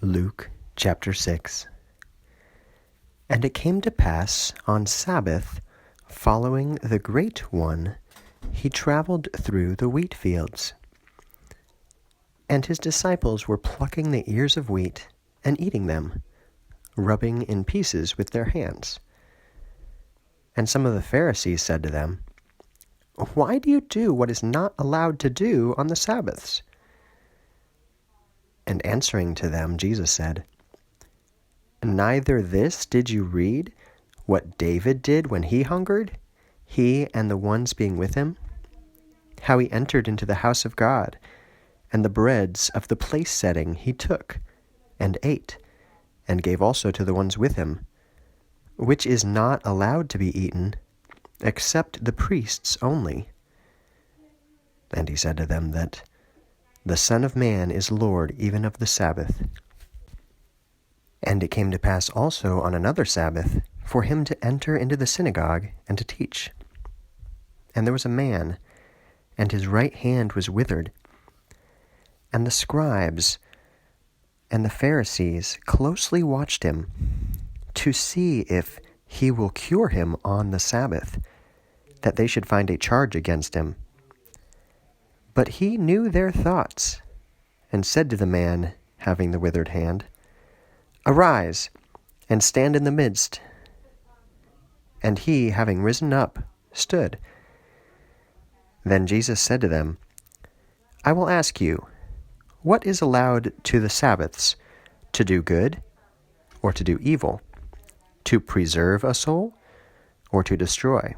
Luke chapter 6. And it came to pass on Sabbath, following the great one, he traveled through the wheat fields. And his disciples were plucking the ears of wheat and eating them, rubbing in pieces with their hands. And some of the Pharisees said to them, "Why do you do what is not allowed to do on the Sabbaths?" And answering to them, Jesus said, "Neither this did you read, what David did when he hungered, he and the ones being with him? How he entered into the house of God, and the breads of the place setting he took, and ate, and gave also to the ones with him, which is not allowed to be eaten, except the priests only." And he said to them that the Son of Man is Lord even of the Sabbath. And it came to pass also on another Sabbath for him to enter into the synagogue and to teach. And there was a man, and his right hand was withered. And the scribes and the Pharisees closely watched him to see if he will cure him on the Sabbath, that they should find a charge against him. But he knew their thoughts, and said to the man having the withered hand, "Arise, and stand in the midst." And he, having risen up, stood. Then Jesus said to them, "I will ask you, what is allowed to the Sabbaths, to do good, or to do evil, to preserve a soul, or to destroy?"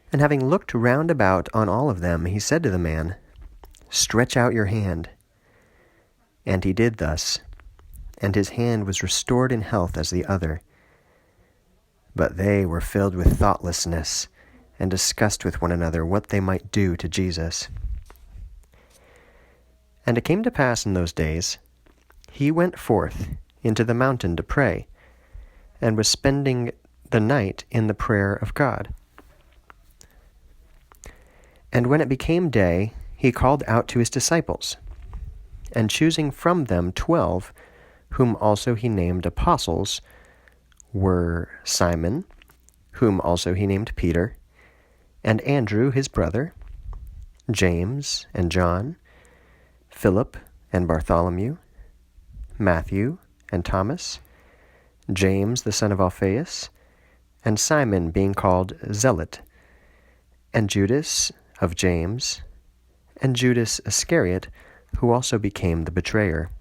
And having looked round about on all of them, he said to the man, "Stretch out your hand." And he did thus, and his hand was restored in health as the other. But they were filled with thoughtlessness, and discussed with one another what they might do to Jesus. And it came to pass in those days, he went forth into the mountain to pray, and was spending the night in the prayer of God. And when it became day, he called out to his disciples, and choosing from them 12, whom also he named apostles, were Simon, whom also he named Peter, and Andrew his brother, James and John, Philip and Bartholomew, Matthew and Thomas, James the son of Alphaeus, and Simon being called Zealot, and Judas of James, and Judas Iscariot, who also became the betrayer.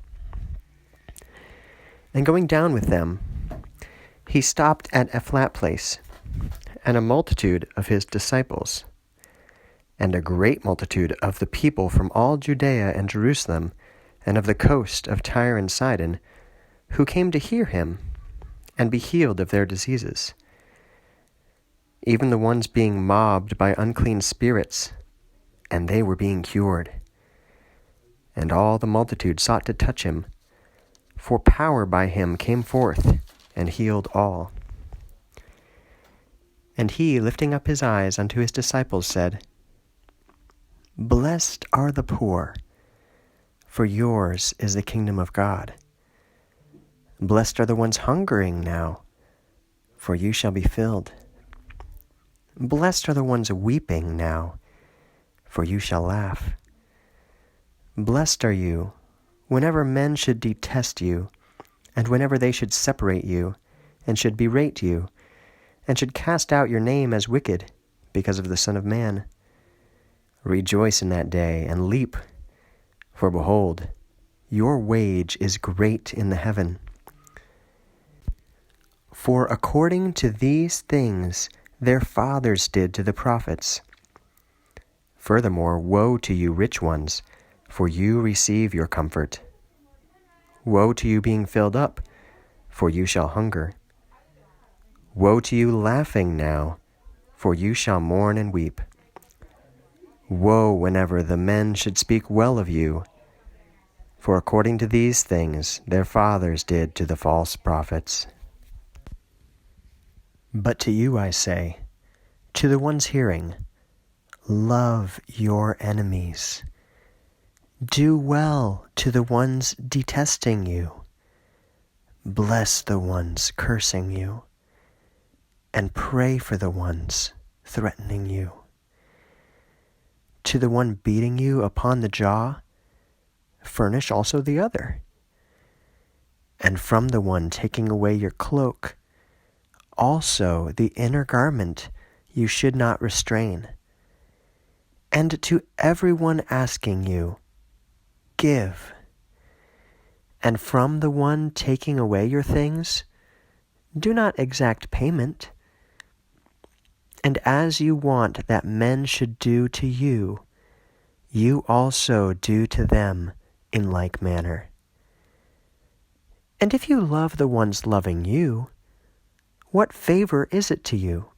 And going down with them, he stopped at a flat place, and a multitude of his disciples, and a great multitude of the people from all Judea and Jerusalem, and of the coast of Tyre and Sidon, who came to hear him, and be healed of their diseases. Even the ones being mobbed by unclean spirits, and they were being cured. And all the multitude sought to touch him, for power by him came forth, and healed all. And he, lifting up his eyes unto his disciples, said, "Blessed are the poor, for yours is the kingdom of God. Blessed are the ones hungering now, for you shall be filled. Blessed are the ones weeping now, for you shall laugh. Blessed are you, whenever men should detest you, and whenever they should separate you, and should berate you, and should cast out your name as wicked, because of the Son of Man. Rejoice in that day, and leap, for behold, your wage is great in the heaven. For according to these things their fathers did to the prophets. Furthermore, woe to you rich ones, for you receive your comfort. Woe to you being filled up, for you shall hunger. Woe to you laughing now, for you shall mourn and weep. Woe whenever the men should speak well of you, for according to these things their fathers did to the false prophets. But to you I say, to the ones hearing, love your enemies, Do well to the ones detesting you. Bless the ones cursing you, and pray for the ones threatening you. To the one beating you upon the jaw, furnish also the other. And from the one taking away your cloak, also the inner garment you should not restrain. And to everyone asking you, give. And from the one taking away your things, do not exact payment. And as you want that men should do to you, you also do to them in like manner. And if you love the ones loving you, what favor is it to you?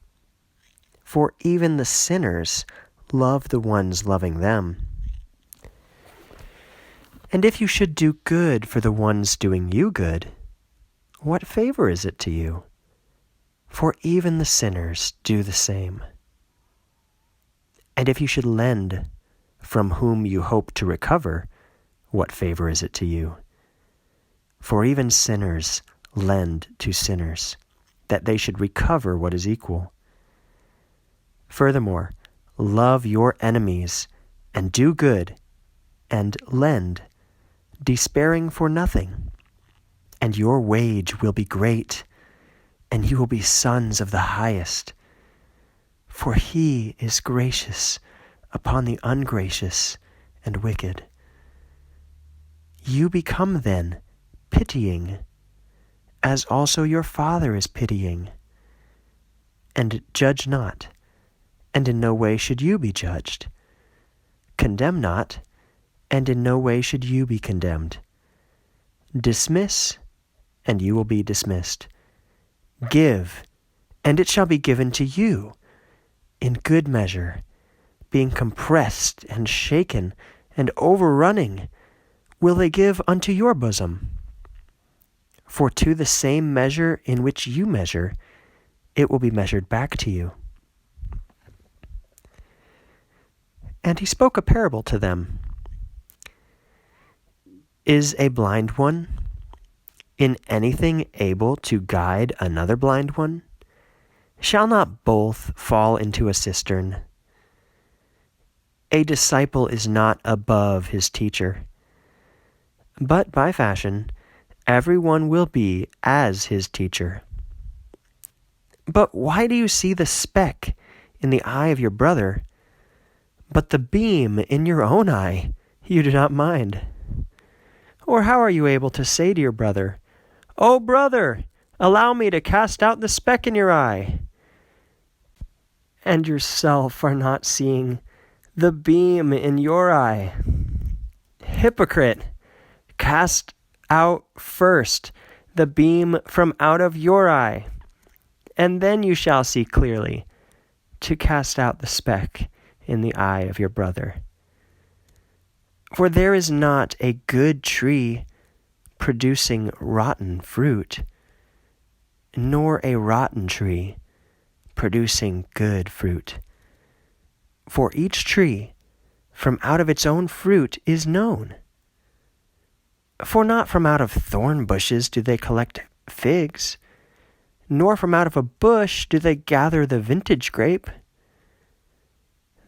For even the sinners love the ones loving them. And if you should do good for the ones doing you good, what favor is it to you? For even the sinners do the same. And if you should lend from whom you hope to recover, what favor is it to you? For even sinners lend to sinners, that they should recover what is equal. Furthermore, love your enemies, and do good, and lend, despairing for nothing. And your wage will be great, and you will be sons of the highest. For he is gracious upon the ungracious and wicked. You become then pitying, as also your Father is pitying. And judge not, and in no way should you be judged. Condemn not, and in no way should you be condemned. Dismiss, and you will be dismissed. Give, and it shall be given to you, in good measure, being compressed and shaken and overrunning, will they give unto your bosom. For to the same measure in which you measure, it will be measured back to you. And he spoke a parable to them. Is a blind one in anything able to guide another blind one? Shall not both fall into a cistern? A disciple is not above his teacher, but by fashion everyone will be as his teacher. But why do you see the speck in the eye of your brother, but the beam in your own eye you do not mind? Or how are you able to say to your brother, "O brother, allow me to cast out the speck in your eye," and yourself are not seeing the beam in your eye? Hypocrite, cast out first the beam from out of your eye, and then you shall see clearly to cast out the speck in the eye of your brother. For there is not a good tree producing rotten fruit, nor a rotten tree producing good fruit. For each tree from out of its own fruit is known. For not from out of thorn bushes do they collect figs, nor from out of a bush do they gather the vintage grape.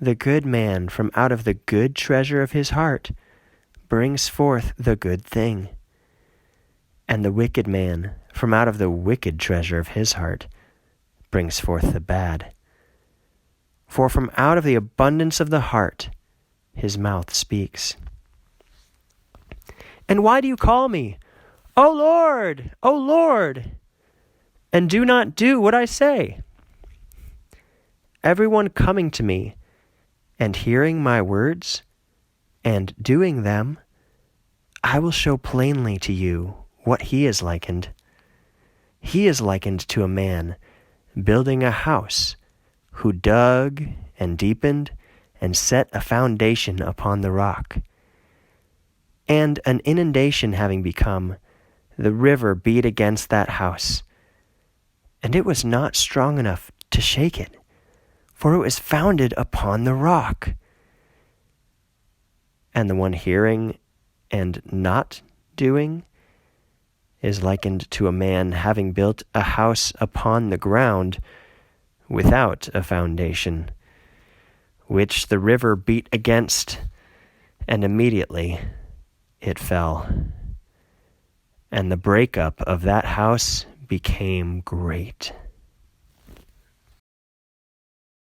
The good man from out of the good treasure of his heart brings forth the good thing, and the wicked man from out of the wicked treasure of his heart brings forth the bad. For from out of the abundance of the heart his mouth speaks. And why do you call me, O Lord, O Lord, and do not do what I say? Everyone coming to me and hearing my words and doing them, I will show plainly to you what he is likened. He is likened to a man building a house, who dug and deepened and set a foundation upon the rock. And an inundation having become, the river beat against that house, and it was not strong enough to shake it, for it was founded upon the rock. And the one hearing and not doing is likened to a man having built a house upon the ground without a foundation, which the river beat against, and immediately it fell. And the breakup of that house became great.